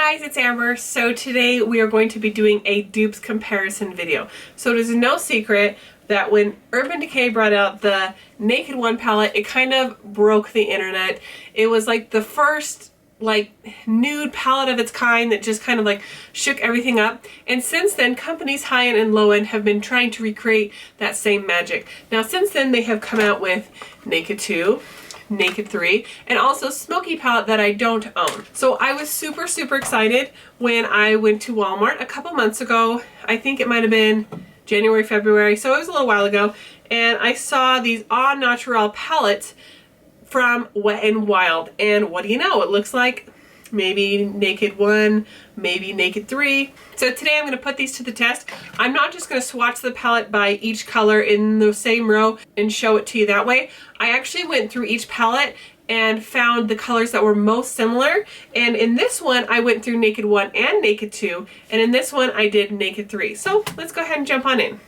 guys, it's Amber. So today we are going to be doing a dupes comparison video. So it is no secret that when Urban Decay brought out the Naked One palette, it kind of broke the internet. It was like the first nude palette of its kind that just kind of shook everything up. And since then, companies high end and low end have been trying to recreate that same magic. Now since then, they have come out with Naked 2, Naked 3, and also Smoky palette that I don't own. So I was super excited when I went to Walmart a couple months ago. I think it might have been January, February, so it was a little while ago, and I saw these Au Naturel palettes from Wet n Wild, and what do you know, it looks like maybe Naked 1, maybe Naked 3. So today I'm going to put these to the test. I'm not just going to swatch the palette by each color in the same row and show it to you that way. I actually went through each palette and found the colors that were most similar, and in this one I went through Naked 1 and Naked 2, and in this one I did Naked 3. So let's go ahead and jump on in.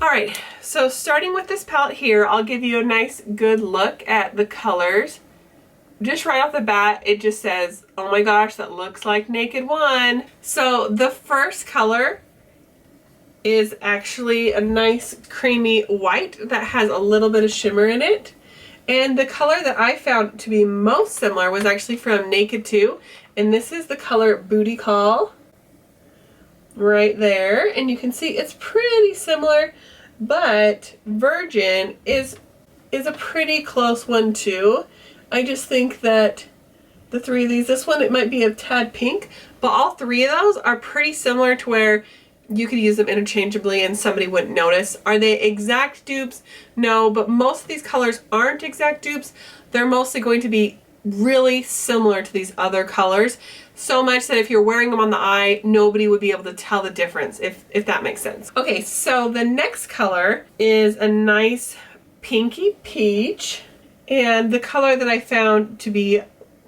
Alright, so starting with this palette here, I'll give you a nice good look at the colors. Just right off the bat, it just says, oh my gosh, that looks like Naked One. So the first color is actually a nice creamy white that has a little bit of shimmer in it. And the color that I found to be most similar was actually from Naked 2. And this is the color Booty Call. Right there. And you can see it's pretty similar, but Virgin is a pretty close one too. I just think that the three of these, this one it might be a tad pink, but all three of those are pretty similar to where you could use them interchangeably and somebody wouldn't notice. Are they exact dupes? No, but most of these colors aren't exact dupes. They're mostly going to be really similar to these other colors, so much that if you're wearing them on the eye, nobody would be able to tell the difference, if that makes sense. Okay, so the next color is a nice pinky peach, and the color that I found to be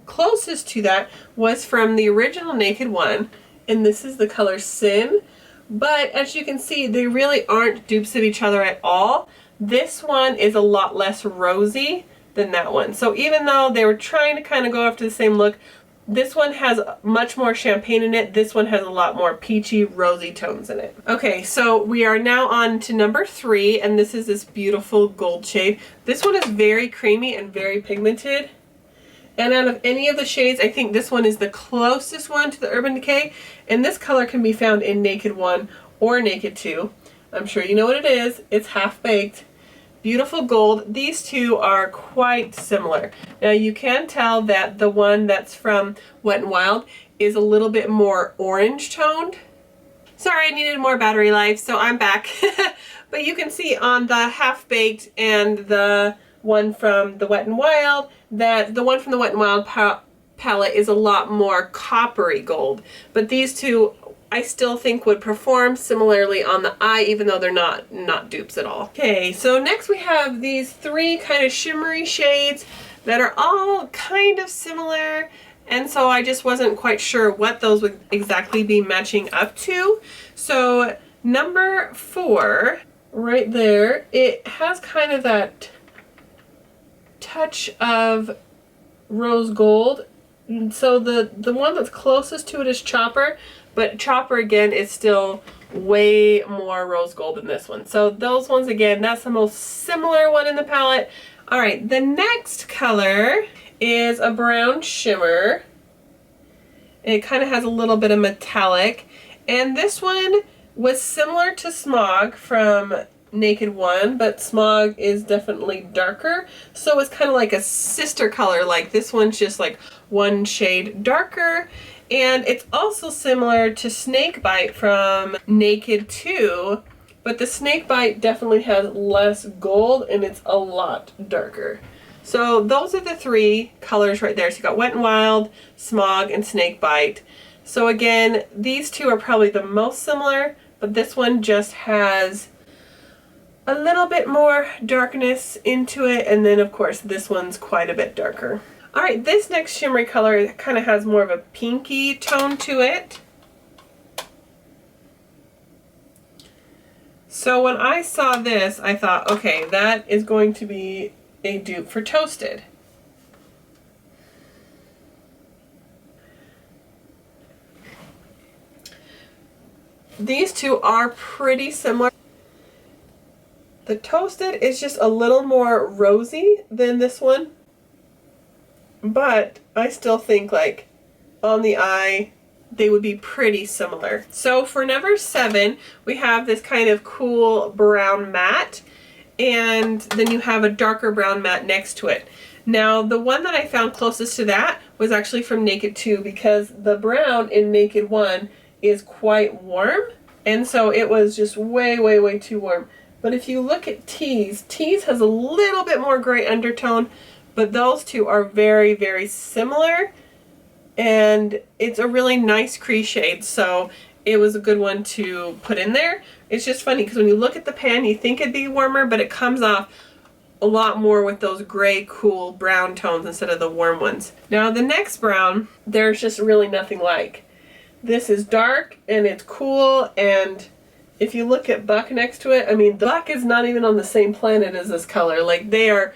closest to that was from the original Naked One, and this is the color Sin. But as you can see, they really aren't dupes of each other at all. This one is a lot less rosy than that one. So even though they were trying to kind of go after the same look, this one has much more champagne in it. This one has a lot more peachy, rosy tones in it. Okay, so we are now on to number 3, and this is this beautiful gold shade. This one is very creamy and very pigmented. And out of any of the shades, I think this one is the closest one to the Urban Decay. And this color can be found in Naked 1 or Naked 2. I'm sure you know what it is. It's Half Baked. Beautiful gold. These two are quite similar. Now you can tell that the one that's from Wet n Wild is a little bit more orange toned. Sorry, I needed more battery life, so I'm back. But you can see on the Half Baked and the one from the Wet n Wild that the one from the Wet n Wild palette is a lot more coppery gold. But these two I still think would perform similarly on the eye, even though they're not dupes at all. Okay, so next we have these 3 kind of shimmery shades that are all kind of similar, and so I just wasn't quite sure what those would exactly be matching up to. So number 4, right there, it has kind of that touch of rose gold. And so the one that's closest to it is Chopper, but Chopper again is still way more rose gold than this one. So those ones again, that's the most similar one in the palette. Alright, the next color is a brown shimmer. It kind of has a little bit of metallic. And this one was similar to Smog from Naked One, but Smog is definitely darker. So it's kind of like a sister color. Like this one's just like one shade darker. And it's also similar to Snakebite from Naked 2, but the Snakebite definitely has less gold and it's a lot darker. So those are the 3 colors right there. So you got Wet n Wild, Smog, and Snakebite. So again, these two are probably the most similar, but this one just has a little bit more darkness into it, and then of course this one's quite a bit darker. Alright, this next shimmery color kind of has more of a pinky tone to it. So when I saw this, I thought, okay, that is going to be a dupe for Toasted. These two are pretty similar. The Toasted is just a little more rosy than this one, but I still think like on the eye they would be pretty similar. So for number 7, we have this kind of cool brown matte, and then you have a darker brown matte next to it. Now the one that I found closest to that was actually from Naked 2, because the brown in Naked 1 is quite warm, and so it was just way too warm. But if you look at Tease has a little bit more gray undertone, but those two are very similar, and it's a really nice crease shade, so it was a good one to put in there. It's just funny because when you look at the pan, you think it'd be warmer, but it comes off a lot more with those gray, cool brown tones instead of the warm ones. Now the next brown, there's just really nothing like. This is dark and it's cool, and if you look at Buck next to it, I mean, Buck is not even on the same planet as this color. Like, they are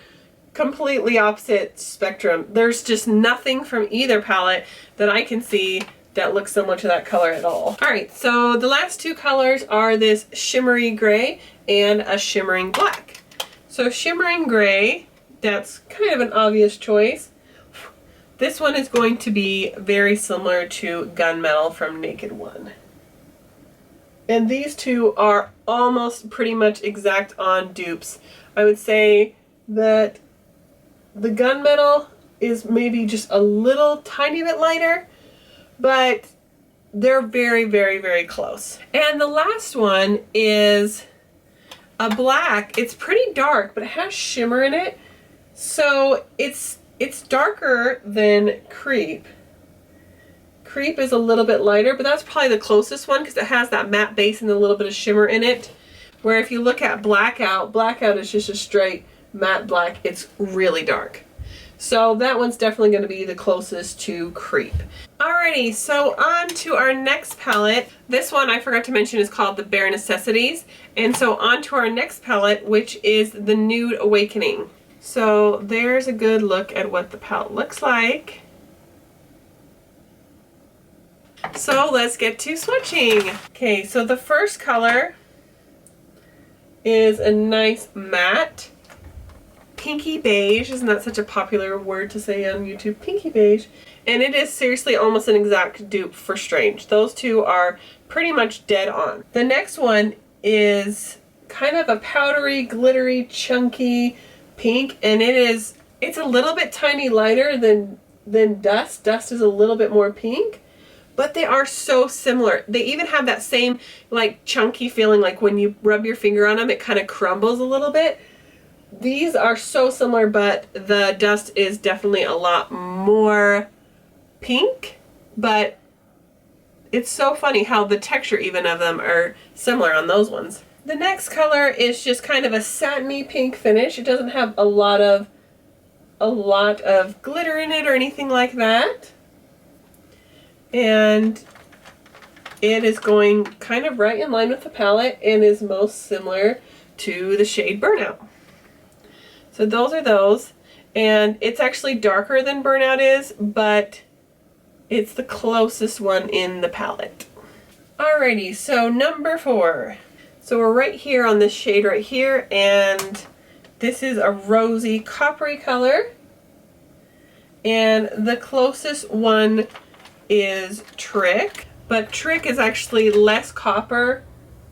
completely opposite spectrum. There's just nothing from either palette that I can see that looks similar to that color at all. Alright, so the last two colors are this shimmery gray and a shimmering black. So shimmering gray, that's kind of an obvious choice. This one is going to be very similar to Gunmetal from Naked 1. And these two are almost pretty much exact on dupes. I would say that the Gunmetal is maybe just a little tiny bit lighter, but they're very close. And the last one is a black. It's pretty dark, but it has shimmer in it. So it's darker than Creep. Creep is a little bit lighter, but that's probably the closest one because it has that matte base and a little bit of shimmer in it. Where if you look at Blackout, Blackout is just a straight matte black. It's really dark. So that one's definitely going to be the closest to Creep. Alrighty, so on to our next palette. This one I forgot to mention is called the Bare Necessities. And so on to our next palette, which is the Nude Awakening. So there's a good look at what the palette looks like. So let's get to swatching. Okay, so the first color is a nice matte pinky beige. Isn't that such a popular word to say on YouTube? Pinky beige. And it is seriously almost an exact dupe for Strange. Those two are pretty much dead on. The next one is kind of a powdery, glittery, chunky pink, and it's a little bit tiny lighter than Dust. Dust is a little bit more pink. But they are so similar. They even have that same like chunky feeling, like when you rub your finger on them, it kind of crumbles a little bit. These are so similar, but the Dust is definitely a lot more pink. But it's so funny how the texture even of them are similar on those ones. The next color is just kind of a satiny pink finish. It doesn't have a lot of glitter in it or anything like that. And it is going kind of right in line with the palette and is most similar to the shade Burnout. So those are those. And it's actually darker than Burnout is, but it's the closest one in the palette. Alrighty, so number 4. So we're right here on this shade right here, and this is a rosy coppery color. And the closest one is Trick, but Trick is actually less copper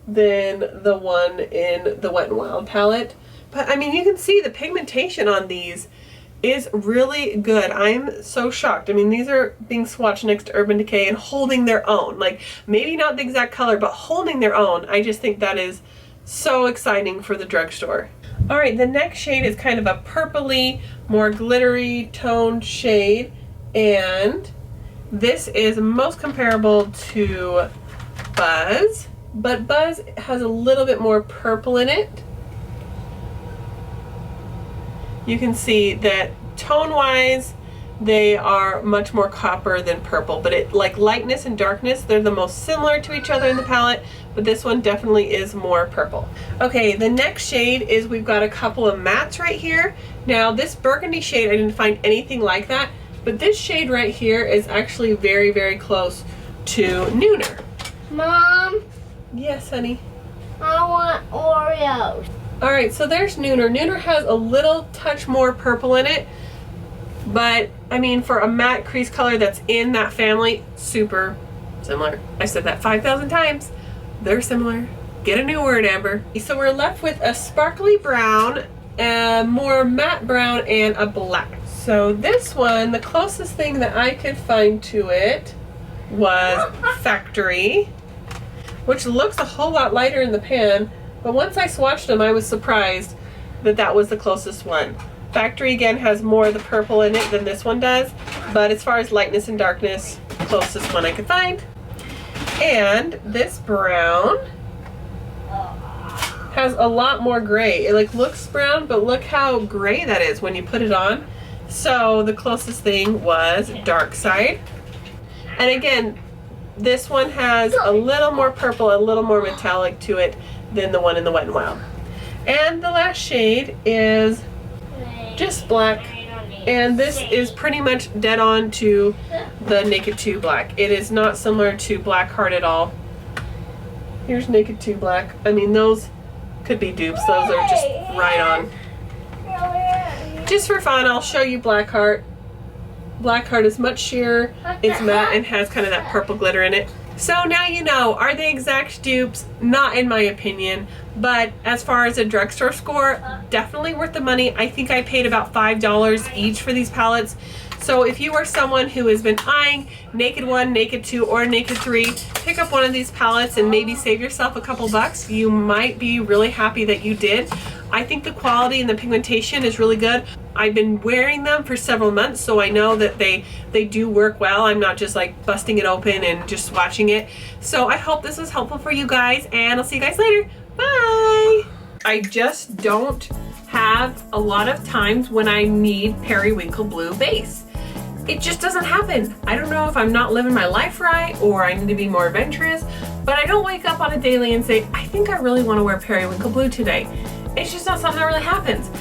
than the one in the Wet n Wild palette. But I mean, you can see the pigmentation on these is really good. I'm so shocked. I mean, these are being swatched next to Urban Decay and holding their own. Like, maybe not the exact color, but holding their own. I just think that is so exciting for the drugstore. Alright, the next shade is kind of a purpley, more glittery toned shade, and this is most comparable to Buzz, but Buzz has a little bit more purple in it. You can see that tone-wise, they are much more copper than purple, but like lightness and darkness, they're the most similar to each other in the palette, but this one definitely is more purple. Okay, the next shade is we've got a couple of mattes right here. Now this burgundy shade, I didn't find anything like that, but this shade right here is actually very, very close to Nooner. Mom? Yes, honey? I want Oreos. All right, so there's Nooner. Nooner has a little touch more purple in it, but I mean, for a matte crease color that's in that family, super similar. I said that 5,000 times. They're similar. Get a new word, Amber. So we're left with a sparkly brown, a more matte brown, and a black. So this one, the closest thing that I could find to it was Factory, which looks a whole lot lighter in the pan, but once I swatched them, I was surprised that that was the closest one. Factory again has more of the purple in it than this one does, but as far as lightness and darkness, closest one I could find. And this brown has a lot more gray. It like looks brown, but look how gray that is when you put it on. So the closest thing was Dark Side. And again, this one has a little more purple, a little more metallic to it than the one in the Wet n Wild. And the last shade is just black. And this is pretty much dead on to the Naked 2 black. It is not similar to Black Heart at all. Here's Naked 2 black. I mean, those could be dupes. Those are just right on. Just for fun, I'll show you Black Heart. Black Heart is much sheerer, it's matte, and has kind of that purple glitter in it. So now you know, are they exact dupes? Not in my opinion, but as far as a drugstore score, definitely worth the money. I think I paid about $5 each for these palettes. So if you are someone who has been eyeing Naked 1, Naked 2, or Naked 3, pick up one of these palettes and maybe save yourself a couple bucks. You might be really happy that you did. I think the quality and the pigmentation is really good. I've been wearing them for several months, so I know that they do work well. I'm not just like busting it open and just swatching it. So I hope this was helpful for you guys, and I'll see you guys later. Bye! I just don't have a lot of times when I need periwinkle blue base. It just doesn't happen. I don't know if I'm not living my life right or I need to be more adventurous, but I don't wake up on a daily and say, I think I really want to wear periwinkle blue today. It's just not something that really happens.